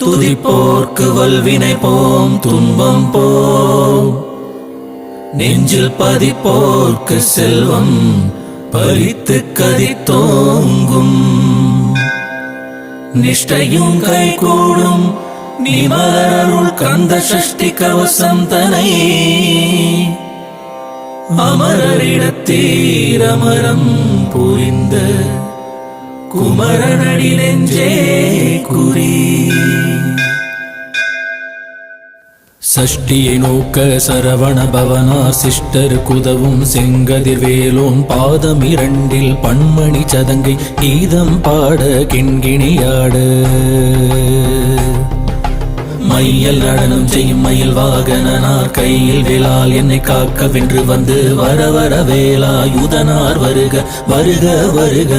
துதிப்போர்க்கு வல்வினை போம் துன்பம் போம், நெஞ்சில் பதிப்போர்க்கு செல்வம் பறித்து கதித்தோங்கும். நிஷ்டையும் கைகூடும் நீ மலருள் கந்த சஷ்டி கவசம் தனை, அமரரிடத்தீரமரம் புரிந்த குமரனடி நெஞ்சே குறி. சஷ்டியை நோக்க சரவண பவனார் சிஷ்டர் குதவும் செங்கதிர் வேலோன் பாதம் இரண்டில் பன்மணி சதங்கை கீதம் பாட கிண்கிணியாட. மையல் நடனம் செய்யும் மயில் வாகனார் கையில் வேளால் என்னை காக்க வென்று வந்து வர வர வேலாயுதனார் வருக வருக வருக.